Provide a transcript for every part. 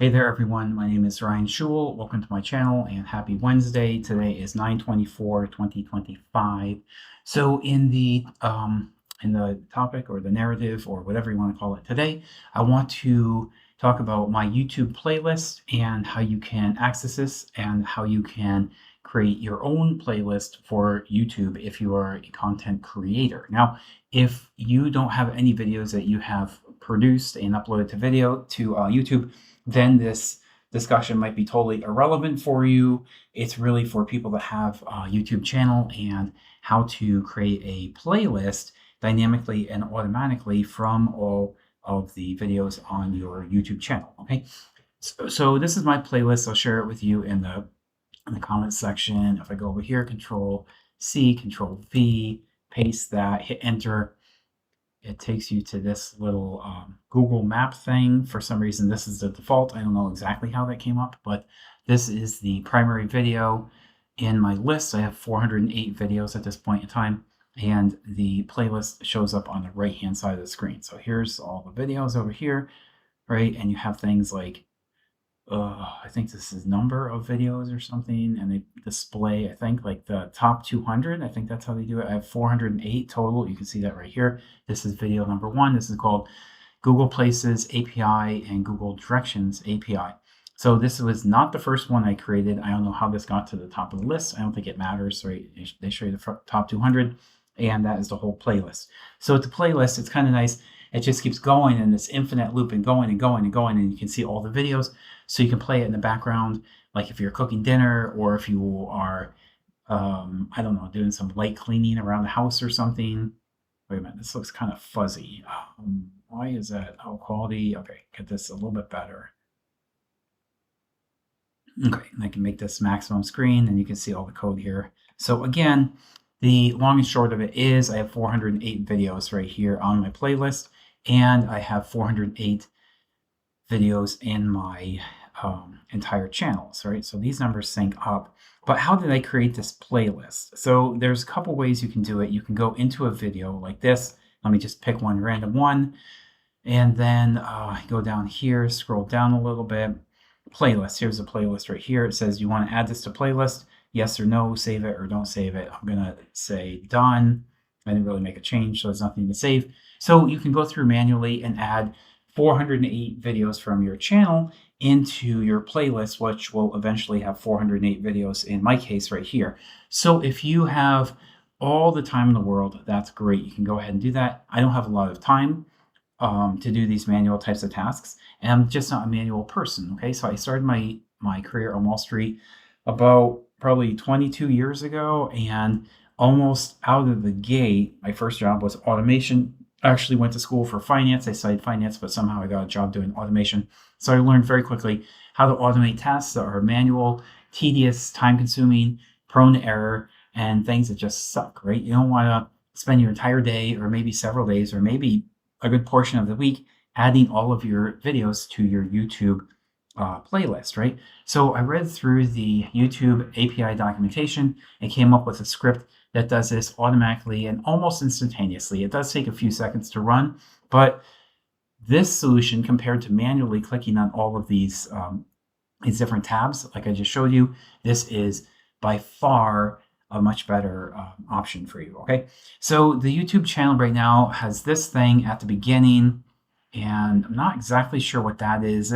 Hey there, everyone. My name is Ryan Schul. Welcome to my channel and happy Wednesday. Today is 9/24/2025. So in the topic or the narrative or whatever you want to call it today, I want to talk about my YouTube playlist and how you can access this and how you can create your own playlist for YouTube if you are a content creator. Now, if you don't have any videos that you have produced and uploaded to YouTube, then this discussion might be totally irrelevant for you. It's really for people that have a YouTube channel and how to create a playlist dynamically and automatically from all of the videos on your YouTube channel. Okay, so this is my playlist. I'll share it with you in the comments section. If I go over here, Control C, Control V, paste that, hit enter, it takes you to this little Google Map thing. For some reason, this is the default. I don't know exactly how that came up, but this is the primary video in my list. I have 408 videos at this point in time, and the playlist shows up on the right-hand side of the screen. So here's all the videos over here, right? And you have things like I think this is number of videos or something, and they display, I think, like the top 200. I think that's how they do it. I have 408 total. You can see that right here. This is video number one. This is called Google Places API and Google Directions API. So this was not the first one I created. I don't know how this got to the top of the list. I don't think it matters, right? They show you the top 200, and that is the whole playlist. So it's a playlist. It's kind of nice. It just keeps going in this infinite loop and going and going and going, and you can see all the videos. So you can play it in the background, like if you're cooking dinner or if you are, I don't know, doing some light cleaning around the house or something. Wait a minute, this looks kind of fuzzy. Why is that? Oh, quality. Okay, get this a little bit better. Okay, and I can make this maximum screen and you can see all the code here. So again, the long and short of it is I have 408 videos right here on my playlist, and I have 408 videos in my entire channels, right? So these numbers sync up. But how did I create this playlist? So there's a couple ways you can do it. You can go into a video like this. Let me just pick one random one. And then go down here, scroll down a little bit. Playlist. Here's a playlist right here. It says you want to add this to playlist. Yes or no, save it or don't save it. I'm going to say done. I didn't really make a change, so there's nothing to save. So you can go through manually and add 408 videos from your channel into your playlist, which will eventually have 408 videos in my case right here. So if you have all the time in the world, that's great. You can go ahead and do that. I don't have a lot of time to do these manual types of tasks, and I'm just not a manual person. Okay, so I started my career on Wall Street about probably 22 years ago, and almost out of the gate, my first job was automation. I actually went to school for finance. I studied finance, but somehow I got a job doing automation. So I learned very quickly how to automate tasks that are manual, tedious, time-consuming, prone to error, and things that just suck, right? You don't want to spend your entire day or maybe several days or maybe a good portion of the week adding all of your videos to your YouTube playlist, right? So I read through the YouTube API documentation and came up with a script that does this automatically and almost instantaneously. It does take a few seconds to run, but this solution compared to manually clicking on all of these different tabs, like I just showed you, this is by far a much better option for you, okay? So the YouTube channel right now has this thing at the beginning, and I'm not exactly sure what that is.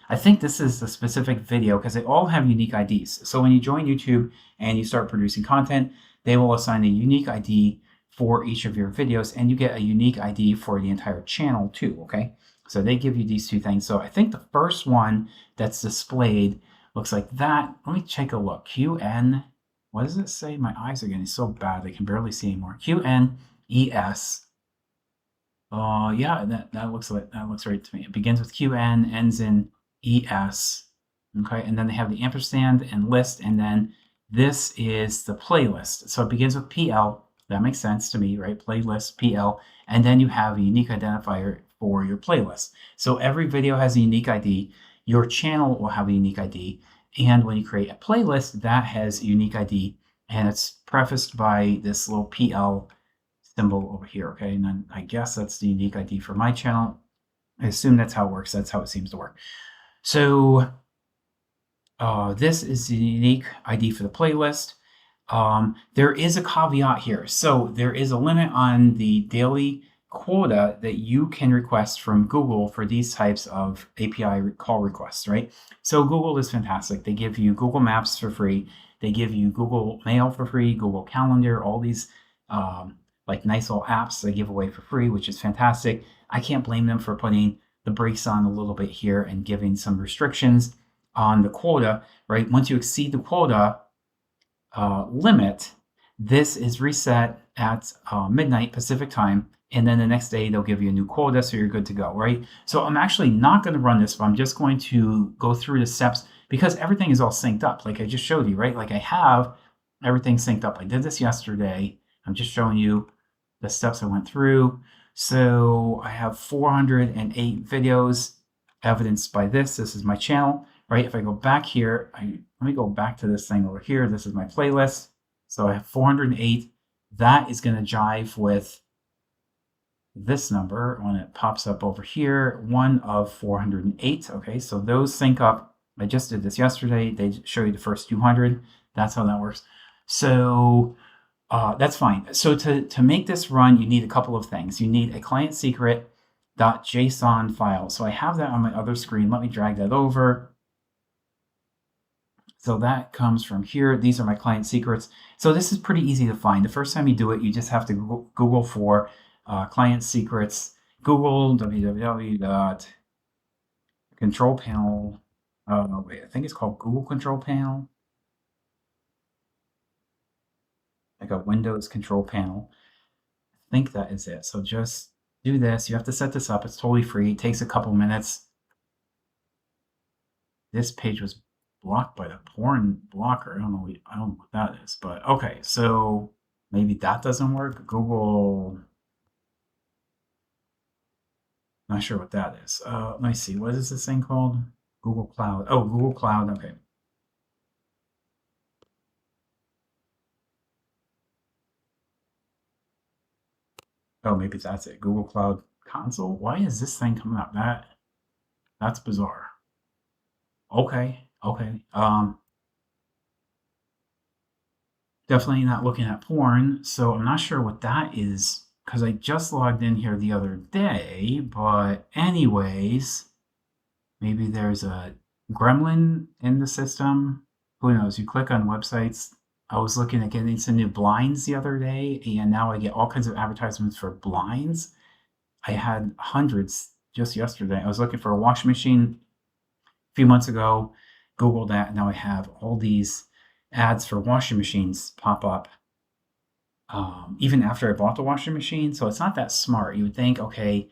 I think this is the specific video because they all have unique IDs. So when you join YouTube and you start producing content, they will assign a unique ID for each of your videos, and you get a unique ID for the entire channel too, okay? So they give you these two things. So I think the first one that's displayed looks like that. Let me take a look. QN, what does it say? My eyes are getting so bad I can barely see anymore. QNES. Yeah, that looks right to me. It begins with QN, ends in ES. Okay, and then they have the ampersand and list, and then this is the playlist. So it begins with PL. That makes sense to me, right? Playlist, PL. And then you have a unique identifier for your playlist. So every video has a unique ID. Your channel will have a unique ID. And when you create a playlist, that has a unique ID. And it's prefaced by this little PL symbol over here, okay? And then I guess that's the unique ID for my channel. I assume that's how it works. That's how it seems to work. So this is the unique ID for the playlist. There is a caveat here. So there is a limit on the daily quota that you can request from Google for these types of API call requests, right? So Google is fantastic. They give you Google Maps for free. They give you Google Mail for free, Google Calendar, all these like nice little apps they give away for free, which is fantastic. I can't blame them for putting the brakes on a little bit here and giving some restrictions on the quota, right? Once you exceed the quota limit, this is reset at midnight Pacific time, and then the next day they'll give you a new quota, so you're good to go, right? So I'm actually not going to run this, but I'm just going to go through the steps because everything is all synced up, like I just showed you, right? Like I have everything synced up. I did this yesterday. I'm just showing you the steps I went through. So I have 408 videos evidenced by this. This is my channel, right? If I go back here, let me go back to this thing over here. This is my playlist. So I have 408. That is going to jive with this number when it pops up over here, 1 of 408. Okay, so those sync up. I just did this yesterday. They show you the first 200. That's how that works. So that's fine. So to make this run, you need a couple of things. You need a client secret .json file. So I have that on my other screen. Let me drag that over. So that comes from here. These are my client secrets. So this is pretty easy to find. The first time you do it, you just have to Google for client secrets. Google www.control panel. Wait, I think it's called Google Control Panel. Like a Windows control panel. I think that is it. So just do this. You have to set this up. It's totally free. It takes a couple minutes. This page was blocked by the porn blocker. I don't know what that is, but okay. So maybe that doesn't work. Google. Not sure what that is. Let me see. What is this thing called? Google Cloud. Oh, Google Cloud. Okay. Oh, maybe that's it. Google Cloud Console. Why is this thing coming up? That's bizarre. Okay. Definitely not looking at porn, so I'm not sure what that is because I just logged in here the other day. But anyways, maybe there's a gremlin in the system. Who knows? You click on websites. I was looking at getting some new blinds the other day, and now I get all kinds of advertisements for blinds. I had hundreds just yesterday. I was looking for a washing machine a few months ago, Googled that, and now I have all these ads for washing machines pop up even after I bought the washing machine. So it's not that smart. You would think, okay,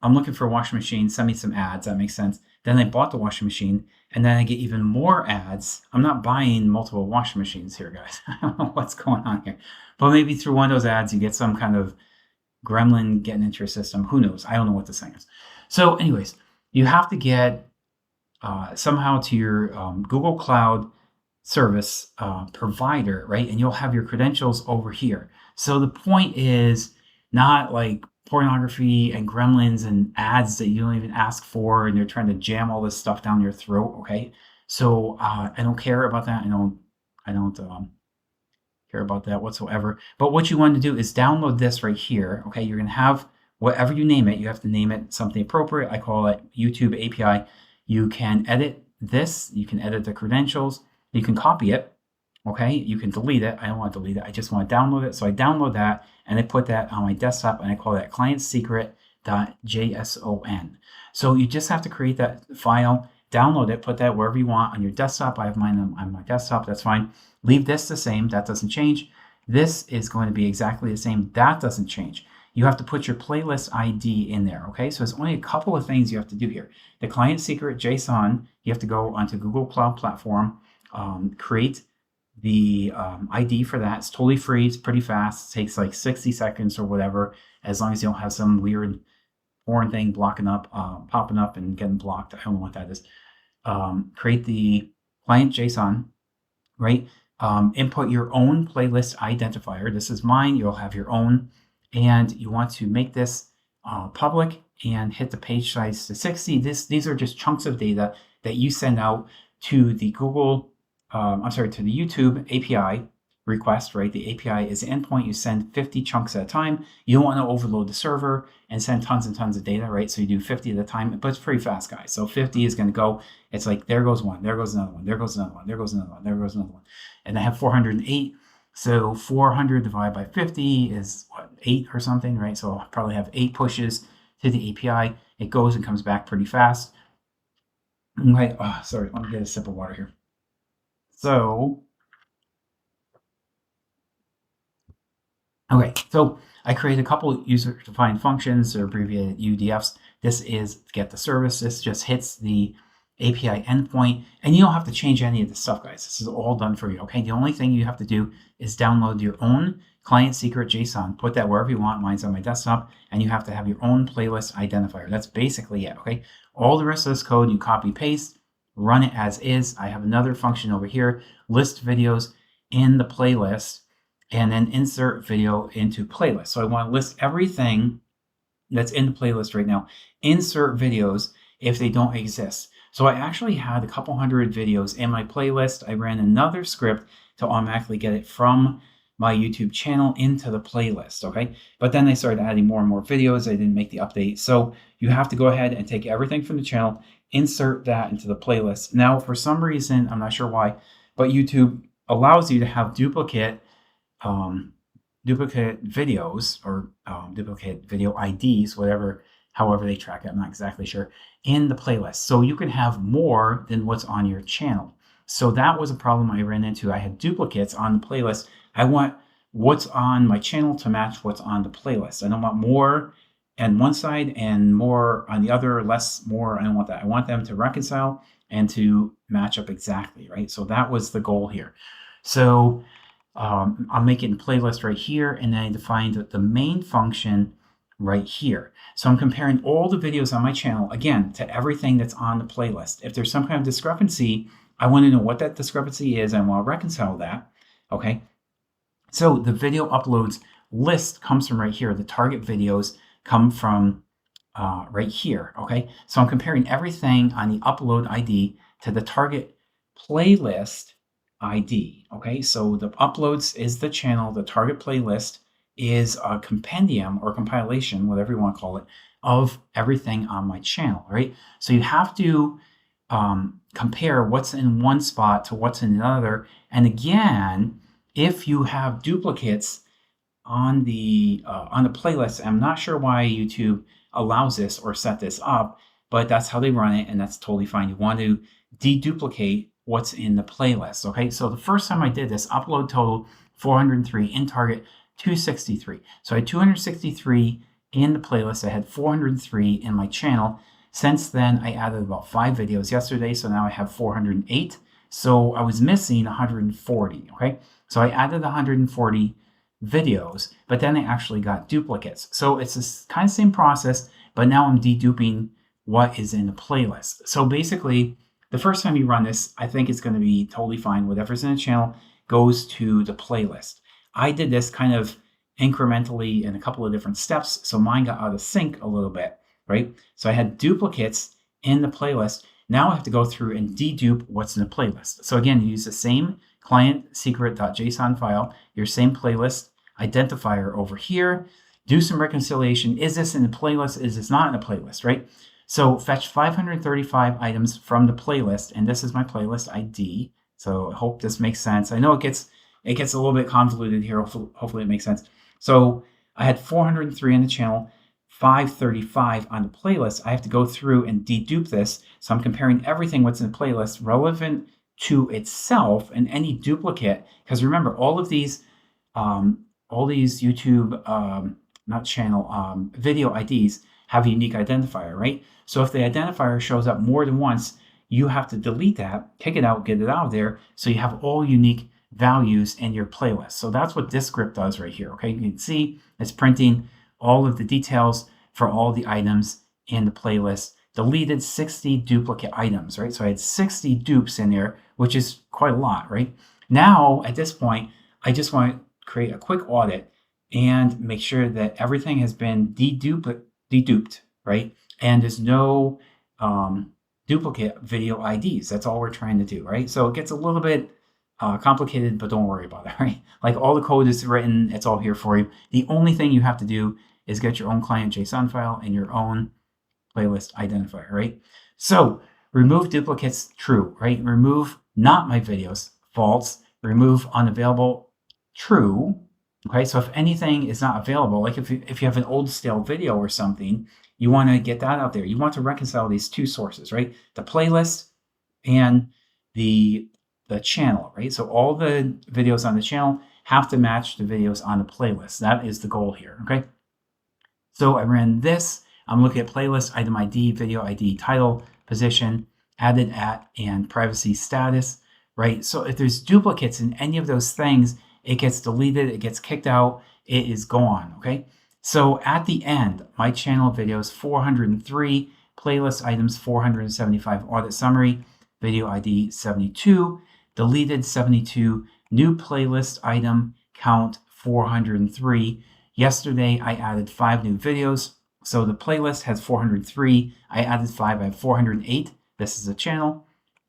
I'm looking for a washing machine, send me some ads. That makes sense. Then I bought the washing machine, and then I get even more ads. I'm not buying multiple washing machines here, guys. I don't know what's going on here. But maybe through one of those ads, you get some kind of gremlin getting into your system. Who knows? I don't know what this thing is. So anyways, you have to get somehow to your Google Cloud service provider, right? And you'll have your credentials over here. So the point is not like pornography and gremlins and ads that you don't even ask for, and they're trying to jam all this stuff down your throat. Okay, so I don't care about that. I don't care about that whatsoever. But what you want to do is download this right here. Okay, you're gonna have whatever you name it. You have to name it something appropriate. I call it YouTube API. You can edit this. You can edit the credentials. You can copy it. Okay, you can delete it. I don't want to delete it. I just want to download it. So I download that and I put that on my desktop and I call that client secret.json. So you just have to create that file, download it, put that wherever you want on your desktop. I have mine on my desktop. That's fine. Leave this the same. That doesn't change. This is going to be exactly the same. That doesn't change. You have to put your playlist ID in there. Okay, so there's only a couple of things you have to do here. The client secret JSON, you have to go onto Google Cloud Platform, create the ID for that. It's totally free. It's pretty fast. It takes like 60 seconds or whatever, as long as you don't have some weird foreign thing blocking up, popping up and getting blocked. I don't know what that is. Create the client JSON, right? Input your own playlist identifier. This is mine. You'll have your own. And you want to make this public and hit the page size to 60. These are just chunks of data. that you send out to the to the YouTube API request, right? The API is the endpoint. You send 50 chunks at a time. You don't want to overload the server and send tons and tons of data, right? So you do 50 at a time, but it's pretty fast, guys. So 50 is going to go, it's like, there goes one, there goes another one, there goes another one, there goes another one, there goes another one. And I have 408. So 400 divided by 50 is what, 8 or something, right? So I'll probably have 8 pushes to the API. It goes and comes back pretty fast. Okay, sorry, let me get a sip of water here. So, okay, so I created a couple user-defined functions, or abbreviated UDFs. This is get the service. This just hits the API endpoint, and you don't have to change any of this stuff, guys. This is all done for you, okay? The only thing you have to do is download your own client secret JSON, put that wherever you want. Mine's on my desktop, and you have to have your own playlist identifier. That's basically it, okay? All the rest of this code, you copy paste, run it as is. I have another function over here, list videos in the playlist, and then insert video into playlist. So I want to list everything that's in the playlist right now, insert videos if they don't exist. So I actually had a couple hundred videos in my playlist. I ran another script to automatically get it from my YouTube channel into the playlist, okay? But then I started adding more and more videos. I didn't make the update. So you have to go ahead and take everything from the channel, insert that into the playlist. Now, for some reason, I'm not sure why, but YouTube allows you to have duplicate videos, or duplicate video IDs, however they track it, I'm not exactly sure, in the playlist. So you can have more than what's on your channel. So that was a problem I ran into. I had duplicates on the playlist. I want what's on my channel to match what's on the playlist. I don't want more on one side and more on the other, less, more. I don't want that. I want them to reconcile and to match up exactly, right? So that was the goal here. So I'm making a playlist right here, and then I defined the main function right here. So I'm comparing all the videos on my channel, again, to everything that's on the playlist. If there's some kind of discrepancy, I want to know what that discrepancy is. I want to reconcile that, okay? So the video uploads list comes from right here. The target videos come from right here, okay? So I'm comparing everything on the upload ID to the target playlist ID, okay? So the uploads is the channel, the target playlist is a compendium or compilation, whatever you want to call it, of everything on my channel, right? So you have to compare what's in one spot to what's in another. And again, if you have duplicates on the playlist, I'm not sure why YouTube allows this or set this up, but that's how they run it, and that's totally fine. You want to deduplicate what's in the playlist, okay? So the first time I did this, upload total 403, in target 263. So I had 263 in the playlist. I had 403 in my channel. Since then, I added about 5 videos yesterday, so now I have 408. So I was missing 140, okay? So I added 140 videos, but then I actually got duplicates. So it's this kind of same process, but now I'm deduping what is in the playlist. So basically, the first time you run this, I think it's going to be totally fine. Whatever's in the channel goes to the playlist. I did this kind of incrementally in a couple of different steps, so mine got out of sync a little bit, right? So I had duplicates in the playlist. Now I have to go through and dedupe what's in the playlist. So again, you use the same client secret.json file, your same playlist identifier over here, do some reconciliation. Is this in the playlist? Is this not in the playlist, right? So fetch 535 items from the playlist, and this is my playlist ID. So I hope this makes sense. I know it gets a little bit convoluted here. Hopefully it makes sense. So I had 403 on the channel, 535 on the playlist. I have to go through and dedupe this. So I'm comparing everything what's in the playlist relevant to itself and any duplicate. Because remember, all these YouTube, not channel, video IDs have a unique identifier, right? So if the identifier shows up more than once, you have to delete that, kick it out, get it out of there, so you have all unique values in your playlist. So that's what this script does right here, okay? You can see it's printing all of the details for all the items in the playlist. Deleted 60 duplicate items, right? So I had 60 dupes in there, which is quite a lot, right? Now, at this point, I just want to create a quick audit and make sure that everything has been deduped, right? And there's no duplicate video IDs. That's all we're trying to do, right? So it gets a little bit complicated, but don't worry about it, right? Like all the code is written, it's all here for you. The only thing you have to do is get your own client JSON file and your own playlist identifier, right? So remove duplicates, true, right? Remove not my videos, false. Remove unavailable, true. Okay, so if anything is not available, like if you have an old stale video or something, you want to get that out there. You want to reconcile these two sources, right? The playlist and the channel, right? So all the videos on the channel have to match the videos on the playlist. That is the goal here, okay? So I ran this. I'm looking at playlist, item ID, video ID, title, position, added at, and privacy status, right? So if there's duplicates in any of those things, it gets deleted, it gets kicked out, it is gone, okay? So at the end, my channel videos 403, playlist items 475, audit summary, video ID 72, deleted 72, new playlist item count 403. Yesterday, I added 5 new videos. So the playlist has 403. I added 5. I have 408. This is a channel.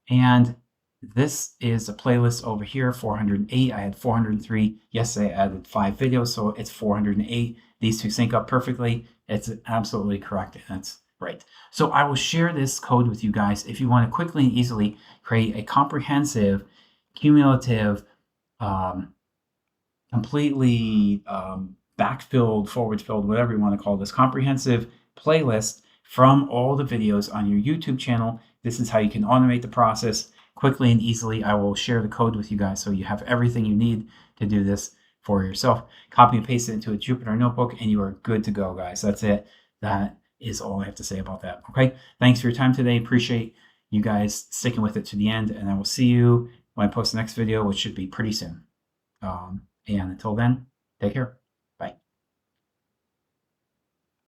And this is a playlist over here, 408. I had 403. Yesterday, I added 5 videos, so it's 408. These two sync up perfectly. It's absolutely correct. That's right. So I will share this code with you guys if you want to quickly and easily create a comprehensive, cumulative, completely backfilled, forward-filled, whatever you want to call this, comprehensive playlist from all the videos on your YouTube channel. This is how you can automate the process quickly and easily. I will share the code with you guys so you have everything you need to do this for yourself. Copy and paste it into a Jupyter notebook and you are good to go, guys. That's it. That is all I have to say about that. Okay. Thanks for your time today. Appreciate you guys sticking with it to the end, and I will see you when I post the next video, which should be pretty soon. And until then, take care.